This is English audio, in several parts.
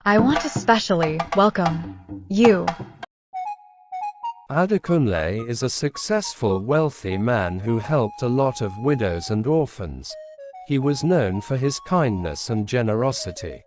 I want to specially welcome you. Adekunle is a successful, wealthy man who helped a lot of widows and orphans. He was known for his kindness and generosity.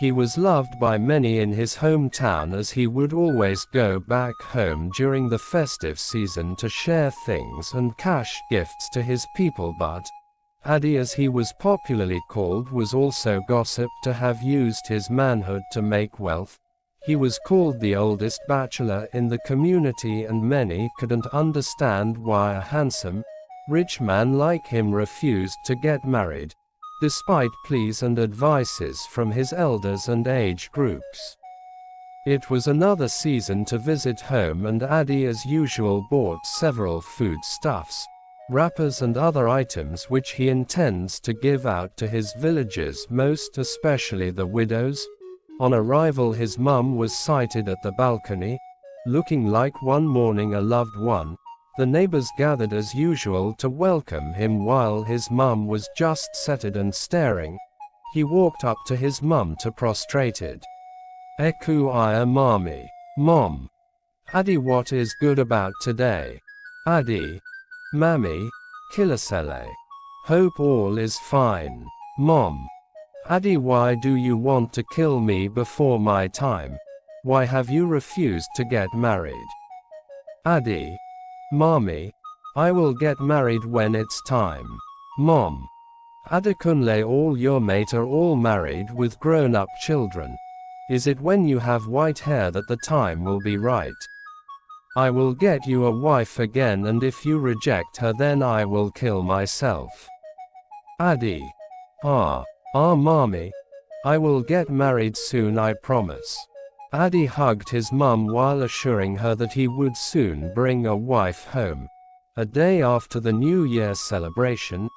He was loved by many in his hometown as he would always go back home during the festive season to share things and cash gifts to his people, but Adi, as he was popularly called, was also gossiped to have used his manhood to make wealth. He was called the oldest bachelor in the community, and many couldn't understand why a handsome, rich man like him refused to get married, despite pleas and advices from his elders and age groups. It was another season to visit home, and Adi as usual bought several foodstuffs, wrappers and other items which he intends to give out to his villagers, most especially the widows. On arrival, his mum was sighted at the balcony, looking like one mourning a loved one. The neighbors gathered as usual to welcome him while his mum was just seated and staring. He walked up to his mum to prostrated. Eku iya mami. Mom. Adi, what is good about today? Adi. Mami. Kilasele. Hope all is fine. Mom. Adi, why do you want to kill me before my time? Why have you refused to get married? Adi. Mommy, I will get married when it's time. Mom. Adekunle, all your mate are all married with grown-up children. Is it when you have white hair that the time will be right? I will get you a wife again, and if you reject her, then I will kill myself. Adi. Mommy. I will get married soon, I promise. Adi hugged his mum while assuring her that he would soon bring a wife home. A day after the New Year celebration,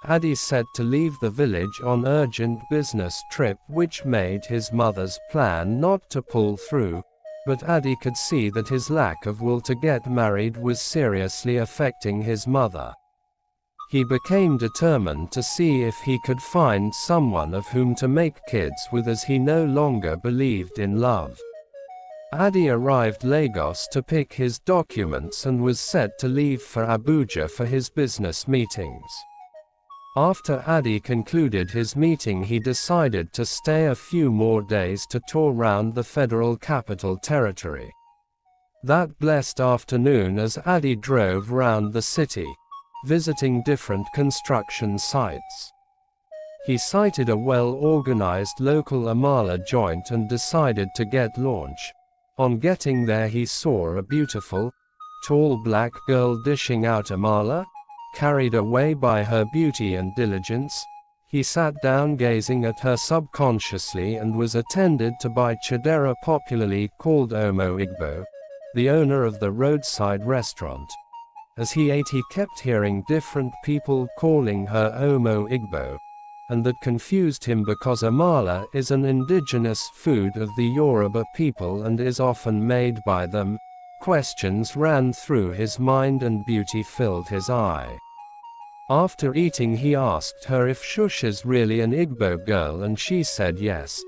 Adi set to leave the village on urgent business trip, which made his mother's plan not to pull through. But Adi could see that his lack of will to get married was seriously affecting his mother. He became determined to see if he could find someone of whom to make kids with, as he no longer believed in love. Adi arrived Lagos to pick his documents and was set to leave for Abuja for his business meetings. After Adi concluded his meeting, he decided to stay a few more days to tour round the Federal Capital Territory. That blessed afternoon, as Adi drove round the city, visiting different construction sites, he sighted a well-organized local amala joint and decided to get lunch. On getting there, he saw a beautiful, tall black girl dishing out amala. Carried away by her beauty and diligence, he sat down gazing at her subconsciously and was attended to by Chidera, popularly called Omo Igbo, the owner of the roadside restaurant. As he ate, he kept hearing different people calling her Omo Igbo, and that confused him because amala is an indigenous food of the Yoruba people and is often made by them. Questions ran through his mind and beauty filled his eye. After eating, he asked her if Shush is really an Igbo girl, and she said yes.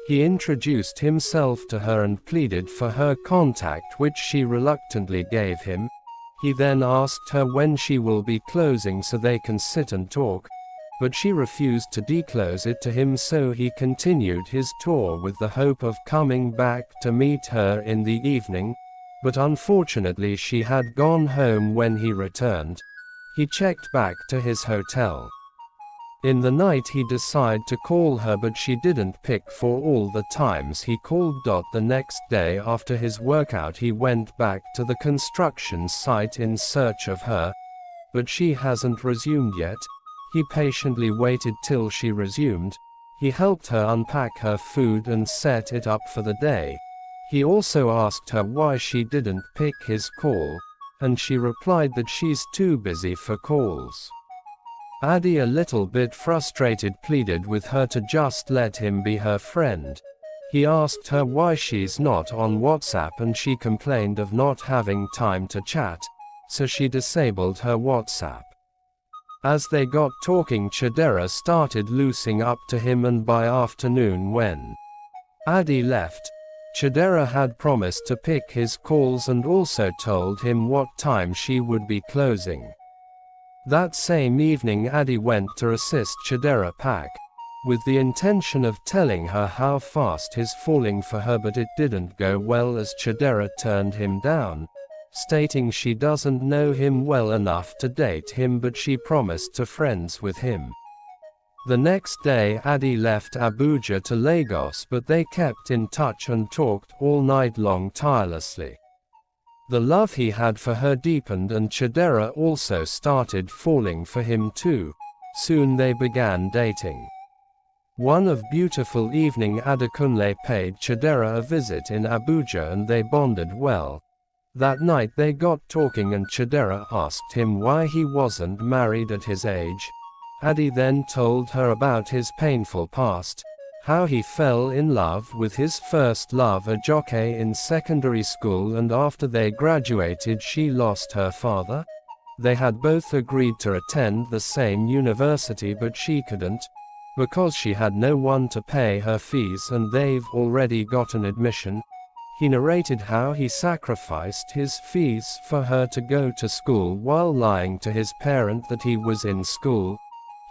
He introduced himself to her and pleaded for her contact, which she reluctantly gave him. He then asked her when she will be closing so they can sit and talk, but she refused to declose it to him, so he continued his tour with the hope of coming back to meet her in the evening. But unfortunately she had gone home when he returned. He checked back to his hotel. In the night he decided to call her, but she didn't pick for all the times he called. The next day after his workout, he went back to the construction site in search of her, but she hasn't resumed yet. He patiently waited till she resumed. He helped her unpack her food and set it up for the day. He also asked her why she didn't pick his call, and she replied that she's too busy for calls. Adi, a little bit frustrated, pleaded with her to just let him be her friend. He asked her why she's not on WhatsApp, and she complained of not having time to chat, so she disabled her WhatsApp. As they got talking, Chidera started loosening up to him, and by afternoon, when Adi left. Chidera had promised to pick his calls and also told him what time she would be closing. That same evening Adi went to assist Chidera pack, with the intention of telling her how fast he's falling for her, but it didn't go well as Chidera turned him down, stating she doesn't know him well enough to date him, but she promised to friends with him. The next day Adi left Abuja to Lagos, but they kept in touch and talked all night long tirelessly. The love he had for her deepened and Chidera also started falling for him too. Soon they began dating. One of beautiful evening Adekunle paid Chidera a visit in Abuja and they bonded well. That night they got talking and Chidera asked him why he wasn't married at his age. Adi then told her about his painful past, how he fell in love with his first love, a jockey, in secondary school, and after they graduated she lost her father. They had both agreed to attend the same university but she couldn't, because she had no one to pay her fees and they've already gotten admission. He narrated how he sacrificed his fees for her to go to school while lying to his parent that he was in school.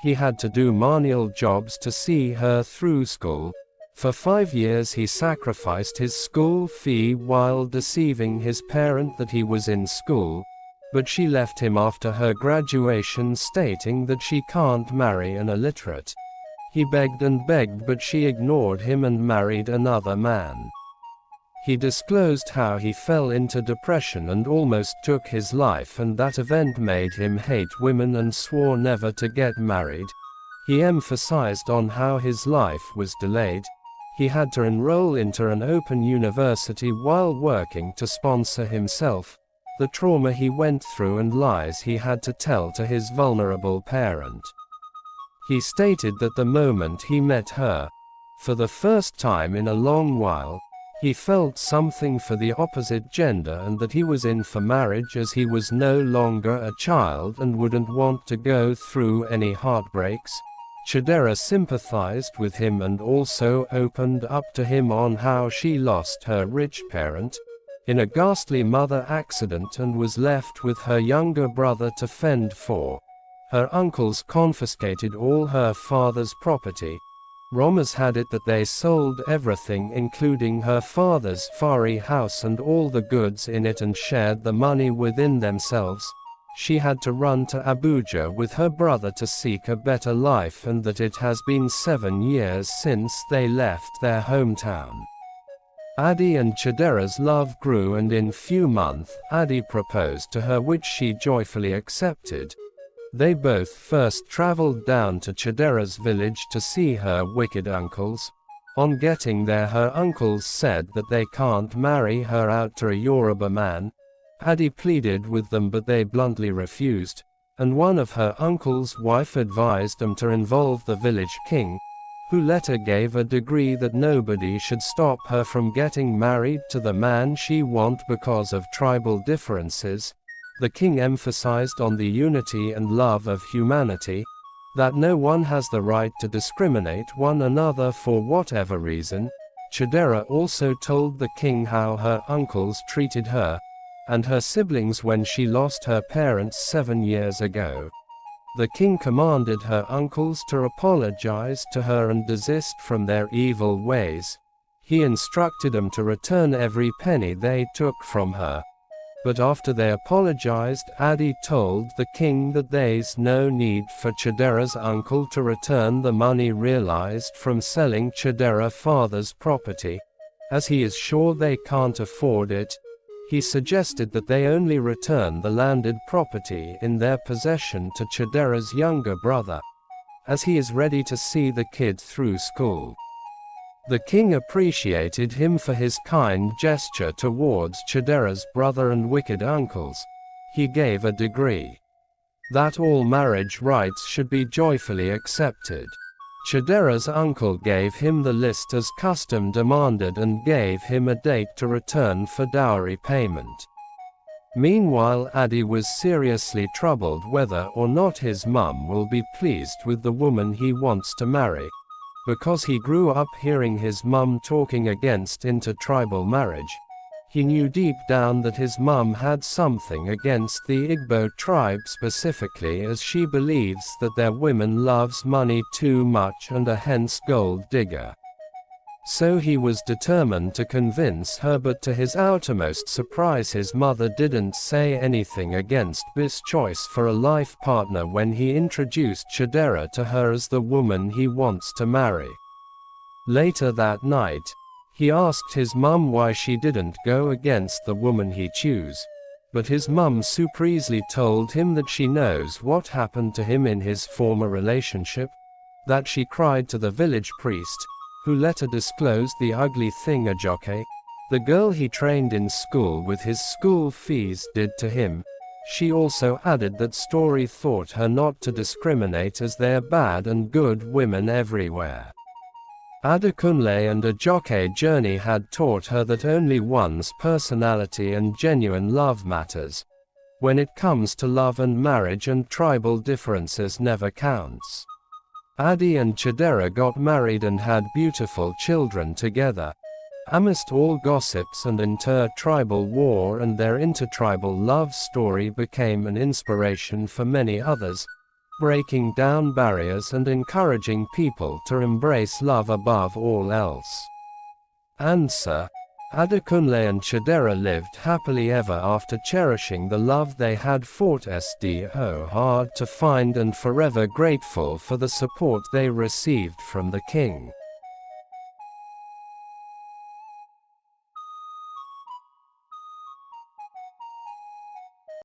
He had to do menial jobs to see her through school. For 5 years he sacrificed his school fee while deceiving his parent that he was in school, but she left him after her graduation, stating that she can't marry an illiterate. He begged and begged but she ignored him and married another man. He disclosed how he fell into depression and almost took his life, and that event made him hate women and swore never to get married. He emphasized on how his life was delayed. He had to enroll into an open university while working to sponsor himself, the trauma he went through and lies he had to tell to his vulnerable parent. He stated that the moment he met her, for the first time in a long while, he felt something for the opposite gender and that he was in for marriage as he was no longer a child and wouldn't want to go through any heartbreaks. Chidera sympathized with him and also opened up to him on how she lost her rich parent in a ghastly mother accident and was left with her younger brother to fend for. Her uncles confiscated all her father's property. Rumors had it that they sold everything including her father's Fari house and all the goods in it and shared the money within themselves. She had to run to Abuja with her brother to seek a better life, and that it has been 7 years since they left their hometown. Adi and Chidera's love grew and in few months Adi proposed to her, which she joyfully accepted. They both first traveled down to Chidera's village to see her wicked uncles. On getting there her uncles said that they can't marry her out to a Yoruba man. Adi pleaded with them but they bluntly refused, and one of her uncle's wife advised them to involve the village king, who later gave a decree that nobody should stop her from getting married to the man she wanted because of tribal differences. The king emphasized on the unity and love of humanity, that no one has the right to discriminate one another for whatever reason. Chidera also told the king how her uncles treated her and her siblings when she lost her parents 7 years ago. The king commanded her uncles to apologize to her and desist from their evil ways. He instructed them to return every penny they took from her. But after they apologized, Adi told the king that there's no need for Chidera's uncle to return the money realized from selling Chidera's father's property, as he is sure they can't afford it. He suggested that they only return the landed property in their possession to Chidera's younger brother, as he is ready to see the kid through school. The king appreciated him for his kind gesture towards Chidera's brother and wicked uncles. He gave a decree that all marriage rites should be joyfully accepted. Chidera's uncle gave him the list as custom demanded and gave him a date to return for dowry payment. Meanwhile, Adi was seriously troubled whether or not his mum will be pleased with the woman he wants to marry. because he grew up hearing his mum talking against intertribal marriage. He knew deep down that his mum had something against the Igbo tribe specifically, as she believes that their women loves money too much and are hence gold digger. So he was determined to convince her, but to his outermost surprise his mother didn't say anything against this choice for a life partner when he introduced Chidera to her as the woman he wants to marry. Later that night, he asked his mum why she didn't go against the woman he chose, but his mum surprisingly told him that she knows what happened to him in his former relationship, that she cried to the village priest, who later disclosed the ugly thing Ajoke, the girl he trained in school with his school fees, did to him. She also added that Story taught her not to discriminate, as there are bad and good women everywhere. Adekunle and Ajoke journey had taught her that only one's personality and genuine love matters. When it comes to love and marriage, and tribal differences never counts. Adi and Chidera got married and had beautiful children together. Amidst all gossips and inter-tribal war, and their intertribal love story became an inspiration for many others, breaking down barriers and encouraging people to embrace love above all else. Answer: Adekunle and Chidera lived happily ever after, cherishing the love they had fought so hard to find, and forever grateful for the support they received from the king.